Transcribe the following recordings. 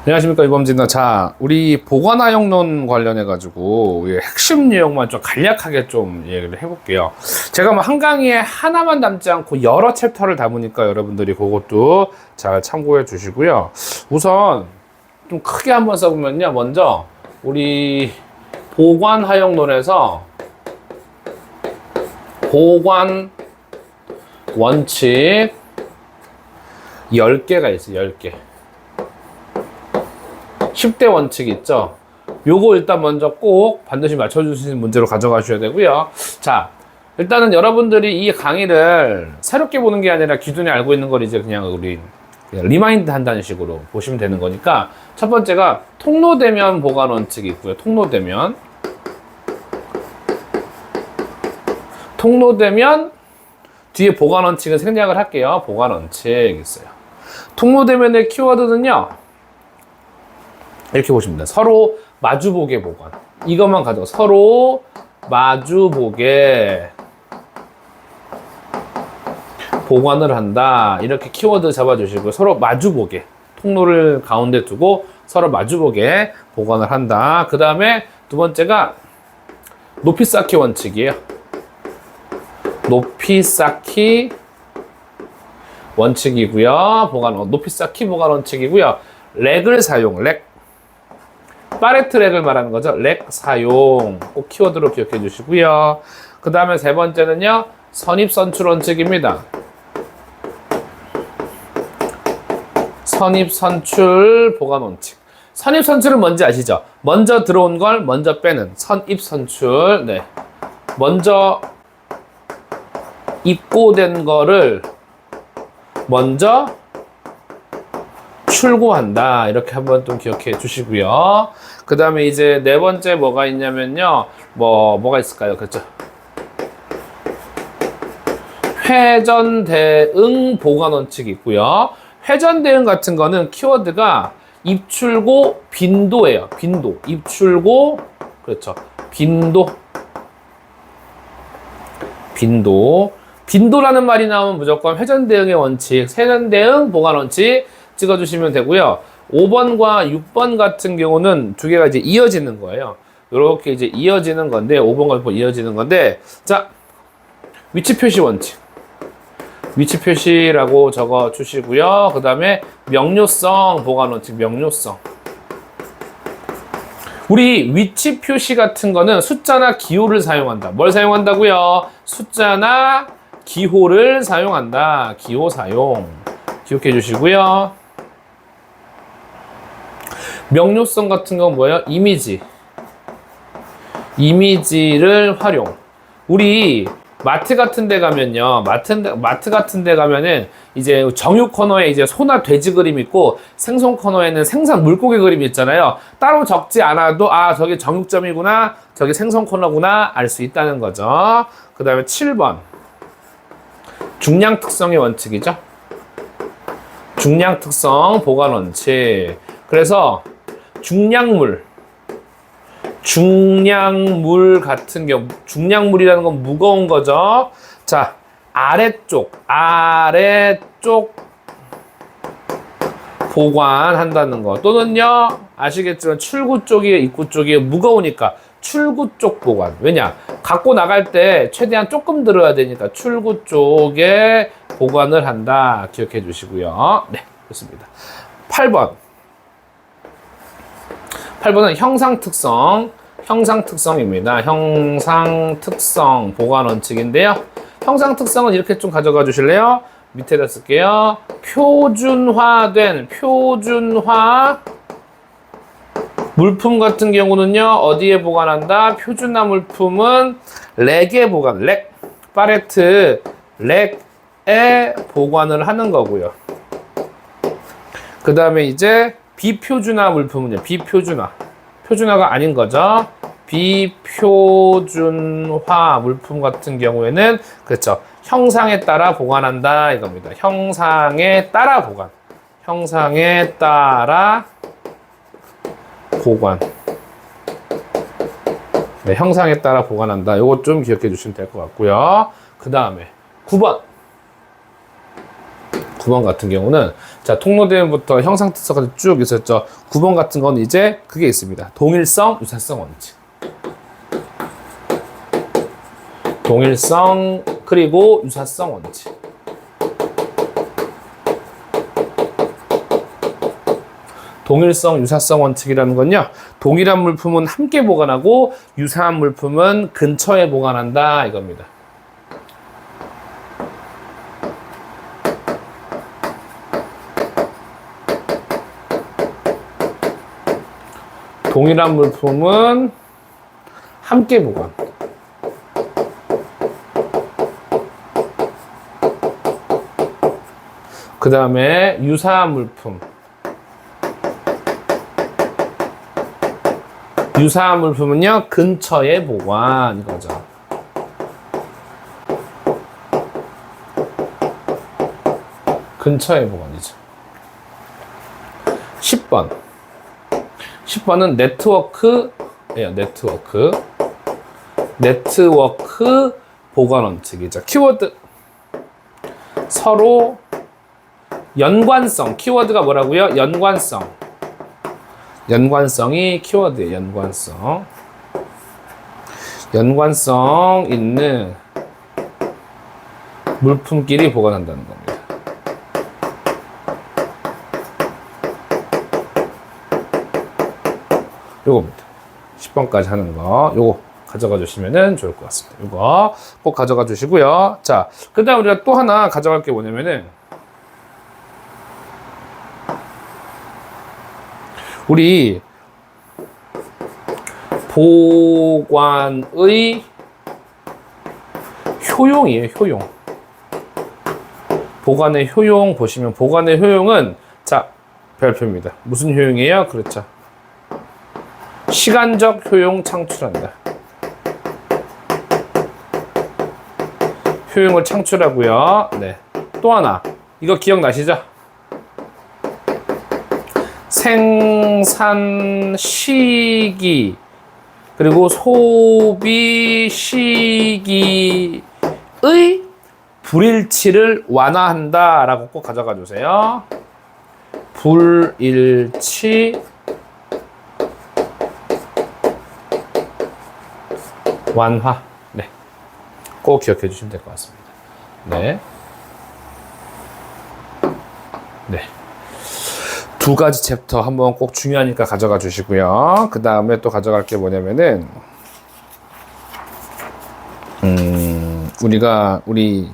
안녕하십니까, 이범진입니다. 자, 우리 보관화형론 관련해가지고 핵심 내용만 좀 간략하게 좀 얘기를 해볼게요. 제가 뭐 한 강의에 하나만 담지 않고 여러 챕터를 담으니까 여러분들이 그것도 잘 참고해 주시고요. 우선 좀 크게 한번 써보면요. 먼저 우리 보관화형론에서 보관 원칙 10개가 있어요. 10개. 10대 원칙 있죠? 요거 일단 먼저 꼭 반드시 맞춰주시는 문제로 가져가셔야 되고요. 자, 일단은 여러분들이 이 강의를 새롭게 보는 게 아니라 기존에 알고 있는 걸 이제 그냥 우리 리마인드 한다는 식으로 보시면 되는 거니까, 첫 번째가 통로대면 보관 원칙이 있고요. 통로대면 뒤에 보관 원칙은 생략을 할게요. 보관 원칙 있어요. 통로대면의 키워드는요, 이렇게 보시면 돼요. 서로 마주보게 보관. 이것만 가져. 서로 마주보게 보관을 한다. 이렇게 키워드 잡아주시고, 서로 마주보게. 통로를 가운데 두고 서로 마주보게 보관을 한다. 그 다음에 두 번째가 높이 쌓기 원칙이에요. 높이 쌓기 원칙이고요. 높이 쌓기 보관 원칙이고요. 렉을 사용. 파레트 렉을 말하는 거죠. 렉 사용 꼭 키워드로 기억해 주시고요. 그 다음에 세 번째는요, 선입선출 원칙입니다. 선입선출 보관 원칙. 선입선출은 뭔지 아시죠? 먼저 들어온 걸 먼저 빼는 선입선출. 네. 먼저 입고된 거를 먼저 출고한다. 이렇게 한번 좀 기억해 주시고요. 그 다음에 이제 네 번째 뭐가 있냐면요. 뭐가 있을까요? 그렇죠. 회전 대응 보관 원칙이 있고요. 회전 대응 같은 거는 키워드가 입출고 빈도예요. 빈도. 입출고, 그렇죠. 빈도라는 말이 나오면 무조건 회전 대응의 원칙, 회전 대응 보관 원칙 찍어주시면 되고요. 5번과 6번 같은 경우는 두 개가 이제 이어지는 거예요. 이렇게 이제 이어지는 건데, 5번과 6번 이어지는 건데, 자, 위치 표시 원칙. 위치 표시라고 적어 주시고요. 그 다음에 명료성 보관 원칙, 명료성. 우리 위치 표시 같은 거는 숫자나 기호를 사용한다. 뭘 사용한다고요? 숫자나 기호를 사용한다. 기호 사용. 기억해 주시고요. 명료성 같은 건 뭐예요? 이미지를 활용. 우리 마트 같은 데 가면요. 마트 같은 데 가면은 이제 정육 코너에 이제 소나 돼지 그림 있고, 생선 코너에는 생선 물고기 그림이 있잖아요. 따로 적지 않아도 저게 정육점이구나, 저게 생선 코너구나 알 수 있다는 거죠. 그 다음에 7번. 중량 특성의 원칙이죠. 중량 특성 보관 원칙. 그래서 중량물 같은 경우, 중량물이라는 건 무거운 거죠. 자, 아래쪽 보관한다는 거. 또는요, 아시겠지만 출구 쪽이 입구 쪽이 무거우니까 출구 쪽 보관. 왜냐? 갖고 나갈 때 최대한 조금 들어야 되니까 출구 쪽에 보관을 한다. 기억해 주시고요. 네, 좋습니다. 8번은 형상 특성입니다. 형상 특성 보관 원칙인데요. 형상 특성은 이렇게 좀 가져가 주실래요? 밑에다 쓸게요. 표준화 물품 같은 경우는요, 어디에 보관한다? 표준화 물품은 렉에 파레트 렉에 보관을 하는 거고요. 그 다음에 이제 비표준화 물품은요, 표준화가 아닌 거죠. 비표준화 물품 같은 경우에는, 그렇죠, 형상에 따라 보관한다 이겁니다. 형상에 따라 보관. 네, 형상에 따라 보관한다. 이것 좀 기억해 주시면 될 것 같고요. 그 다음에 9번 같은 경우는, 자, 통로대문부터 형상특성까지 쭉 있었죠. 9번 같은 건 이제 그게 있습니다. 동일성, 유사성 원칙. 동일성, 그리고 유사성 원칙. 동일성, 유사성 원칙이라는 건요. 동일한 물품은 함께 보관하고 유사한 물품은 근처에 보관한다 이겁니다. 동일한 물품은 함께 보관. 그 다음에 유사한 물품. 유사한 물품은요, 근처에 보관, 이거죠. 근처에 보관이죠. 10번. 10번은 네트워크예요, 네트워크. 네트워크 보관 원칙이죠. 키워드. 서로 연관성. 키워드가 뭐라고요? 연관성. 연관성이 키워드예요. 연관성. 연관성 있는 물품끼리 보관한다는 겁니다. 요겁니다. 10번까지 하는 거. 요거 가져가 주시면 좋을 것 같습니다. 요거 꼭 가져가 주시고요. 자, 그 다음 우리가 또 하나 가져갈 게 뭐냐면은 우리 보관의 효용이에요, 효용. 보관의 효용 보시면 보관의 효용은 자, 별표입니다. 무슨 효용이에요? 그렇죠. 시간적 효용 창출한다. 효용을 창출하고요. 네. 또 하나. 이거 기억나시죠? 생산 시기 그리고 소비 시기의 불일치를 완화한다라고 꼭 가져가 주세요. 불일치 완화. 네. 꼭 기억해 주시면 될 것 같습니다. 네. 네. 두 가지 챕터 한번 꼭 중요하니까 가져가 주시고요. 그 다음에 또 가져갈 게 뭐냐면은, 우리,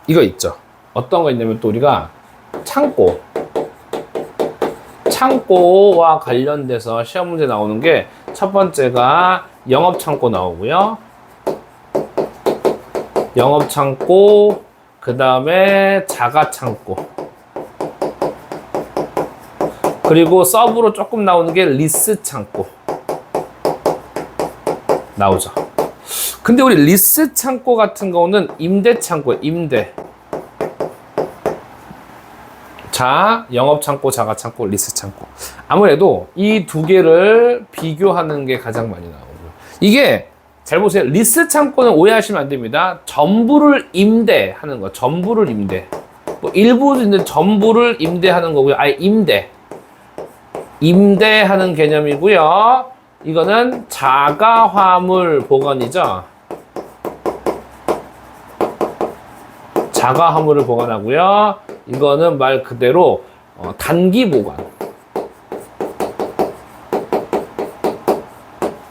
이거 있죠. 어떤 거 있냐면 또 우리가 창고와 관련돼서 시험 문제 나오는 게 첫 번째가 영업창고 나오고요. 영업창고, 그 다음에 자가창고. 그리고 서브로 조금 나오는 게 리스 창고 나오죠. 근데 우리 리스 창고 같은 경우는 임대 창고예요. 임대. 자, 영업 창고, 자가 창고, 리스 창고. 아무래도 이 두 개를 비교하는 게 가장 많이 나오고요. 이게 잘 보세요. 리스 창고는 오해하시면 안 됩니다. 전부를 임대하는 거. 전부를 임대. 뭐 일부 있는데 전부를 임대하는 거고요. 아예 임대. 임대하는 개념이고요. 이거는 자가 화물 보관이죠. 자가 화물을 보관하고요. 이거는 말 그대로 단기 보관.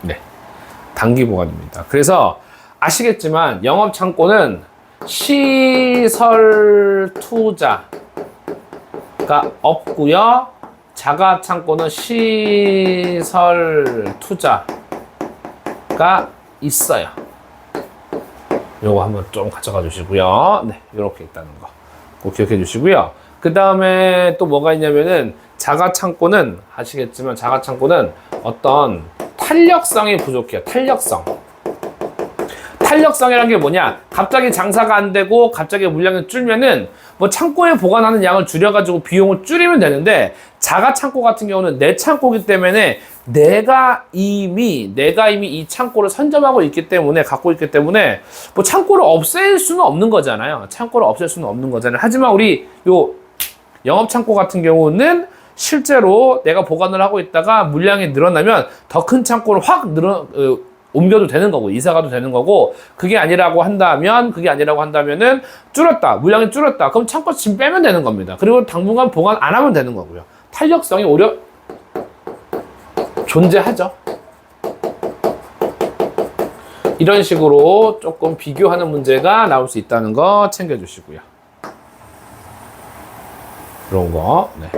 네, 단기 보관입니다. 그래서 아시겠지만 영업 창고는 시설 투자가 없고요. 자가 창고는 시설 투자가 있어요. 요거 한번 좀 가져가 주시고요. 네, 이렇게 있다는 거 꼭 기억해 주시고요. 그 다음에 또 뭐가 있냐면은 자가 창고는 아시겠지만 자가 창고는 어떤 탄력성이 부족해요. 탄력성이라는 게 뭐냐? 갑자기 장사가 안 되고 갑자기 물량이 줄면은 뭐 창고에 보관하는 양을 줄여가지고 비용을 줄이면 되는데 자가 창고 같은 경우는 내 창고이기 때문에 내가 이미 이 창고를 선점하고 있기 때문에 갖고 있기 때문에 뭐 창고를 없앨 수는 없는 거잖아요. 창고를 없앨 수는 없는 거잖아요. 하지만 우리 요 영업창고 같은 경우는 실제로 내가 보관을 하고 있다가 물량이 늘어나면 더 큰 창고를 확 옮겨도 되는 거고, 이사 가도 되는 거고, 그게 아니라고 한다면은 줄었다, 물량이 줄었다, 그럼 창고 짐 빼면 되는 겁니다. 그리고 당분간 보관 안 하면 되는 거고요. 탄력성이 오히려 존재하죠. 이런 식으로 조금 비교하는 문제가 나올 수 있다는 거 챙겨주시고요. 그런 거. 네.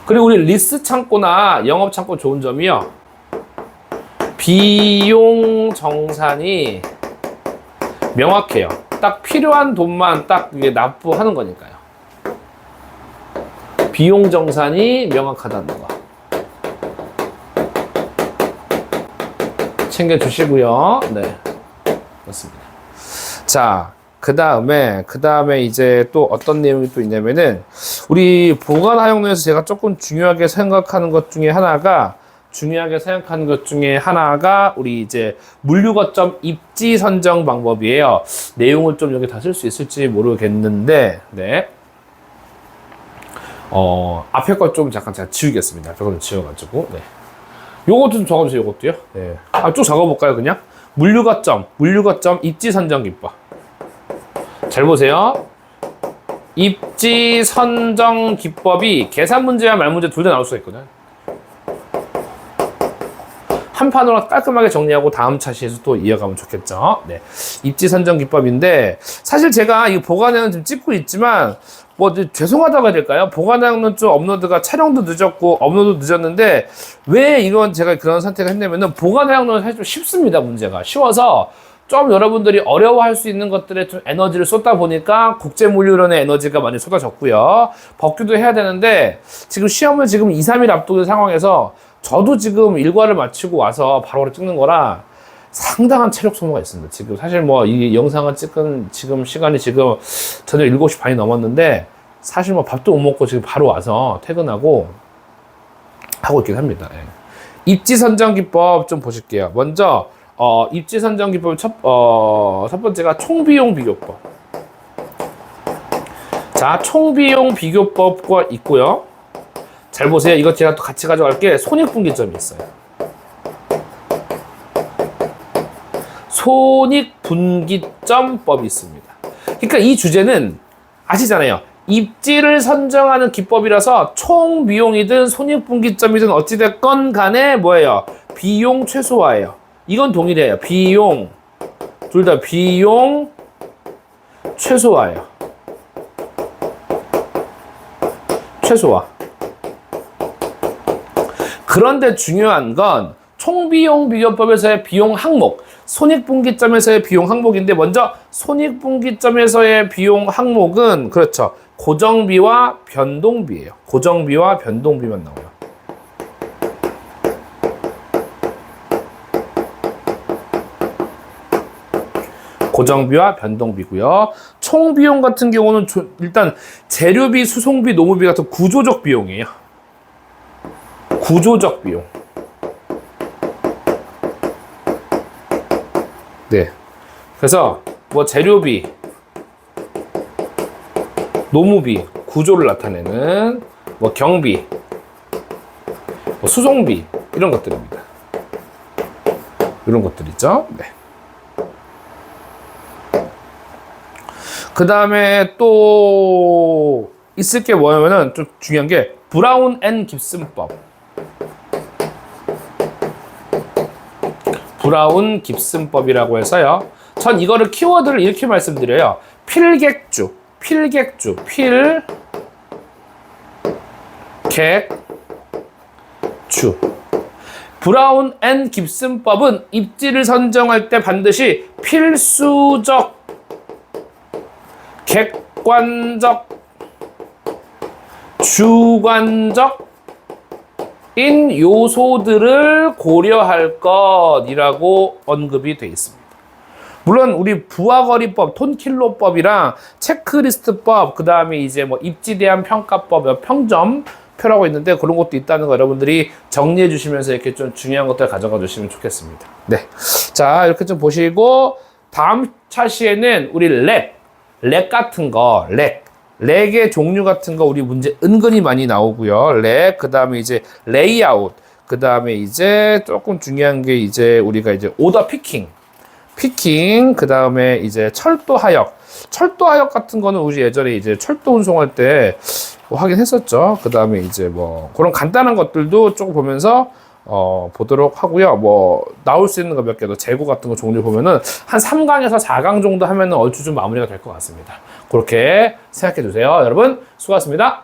그리고 우리 리스 창고나 영업 창고 좋은 점이요. 비용 정산이 명확해요. 딱 필요한 돈만 딱 이게 납부하는 거니까요. 비용 정산이 명확하다는 거. 챙겨주시고요. 네. 그렇습니다. 자, 그 다음에 이제 또 어떤 내용이 또 있냐면은, 우리 보관 하용로에서 제가 조금 중요하게 생각하는 것 중에 하나가, 우리 이제 물류거점 입지 선정 방법이에요. 내용을 좀 여기 다 쓸 수 있을지 모르겠는데, 네. 앞에 거 좀 잠깐 제가 지우겠습니다. 앞에 거는 지워가지고, 네. 요것도 좀 적어주세요, 요것도요. 네. 쭉 적어볼까요, 그냥? 물류거점 입지 선정 기법. 잘 보세요. 입지 선정 기법이 계산 문제와 말 문제 둘 다 나올 수가 있거든. 한 판으로 깔끔하게 정리하고 다음 차시에서 또 이어가면 좋겠죠. 네. 입지 선정 기법인데, 사실 제가 이 보관량은 좀 찍고 있지만, 죄송하다고 해야 될까요? 보관량은 좀 업로드가 촬영도 늦었고, 업로드 늦었는데, 왜 이건 제가 그런 선택을 했냐면은, 보관량은 사실 좀 쉽습니다, 문제가. 쉬워서, 좀 여러분들이 어려워할 수 있는 것들에 좀 에너지를 쏟다 보니까 국제물류론의 에너지가 많이 쏟아졌고요. 법규도 해야 되는데, 지금 시험을 지금 2, 3일 앞두는 상황에서, 저도 지금 일과를 마치고 와서 바로 찍는 거라 상당한 체력 소모가 있습니다. 지금 사실 이 영상을 찍은 지금 시간이 지금 저녁 7시 반이 넘었는데, 사실 밥도 못 먹고 지금 바로 와서 퇴근하고 하고 있긴 합니다. 예. 입지 선정 기법 좀 보실게요. 먼저 입지 선정 기법 첫 번째가 총비용 비교법. 자, 총비용 비교법과 있고요. 잘 보세요. 이거 제가 또 같이 가져갈게. 손익분기점이 있어요. 손익분기점법이 있습니다. 그러니까 이 주제는 아시잖아요. 입지를 선정하는 기법이라서 총 비용이든 손익분기점이든 어찌됐건 간에 뭐예요? 비용 최소화예요. 이건 동일해요. 비용, 둘 다 비용 최소화예요. 최소화. 그런데 중요한 건 총비용 비교법에서의 비용 항목, 손익분기점에서의 비용 항목인데, 먼저 손익분기점에서의 비용 항목은 그렇죠. 고정비와 변동비예요. 고정비와 변동비만 나와요. 고정비와 변동비고요. 총비용 같은 경우는 일단 재료비, 수송비, 노무비 같은 구조적 비용이에요. 구조적 비용. 네. 그래서 재료비, 노무비, 구조를 나타내는 경비, 수송비 이런 것들입니다. 이런 것들이죠. 네. 그 다음에 또 있을 게 뭐냐면은 좀 중요한 게 브라운 앤 깁슨법. 브라운 깁슨법이라고 해서요. 전 이거를 키워드를 이렇게 말씀드려요. 필객주. 브라운 앤 깁슨법은 입지를 선정할 때 반드시 필수적, 객관적, 주관적 인 요소들을 고려할 것이라고 언급이 되어 있습니다. 물론 우리 부하거리법, 톤킬로법이랑 체크리스트법, 그 다음에 이제 입지 대한 평가법, 평점표라고 있는데 그런 것도 있다는 거 여러분들이 정리해 주시면서 이렇게 좀 중요한 것들 가져가 주시면 좋겠습니다. 네. 자, 이렇게 좀 보시고 다음 차시에는 우리 렉 같은 거, 렉의 종류 같은 거 우리 문제 은근히 많이 나오고요. 렉, 그 다음에 이제 레이아웃, 그 다음에 이제 조금 중요한 게 이제 우리가 이제 오더 피킹, 그 다음에 이제 철도 하역 같은 거는 우리 예전에 이제 철도 운송할 때 뭐 하긴 했었죠. 그 다음에 이제 뭐 그런 간단한 것들도 조금 보면서 보도록 하고요. 뭐 나올 수 있는 거 몇 개 더 재고 같은 거 종류 보면은 한 3강에서 4강 정도 하면은 얼추 좀 마무리가 될 것 같습니다. 그렇게 생각해 주세요. 여러분 수고하셨습니다.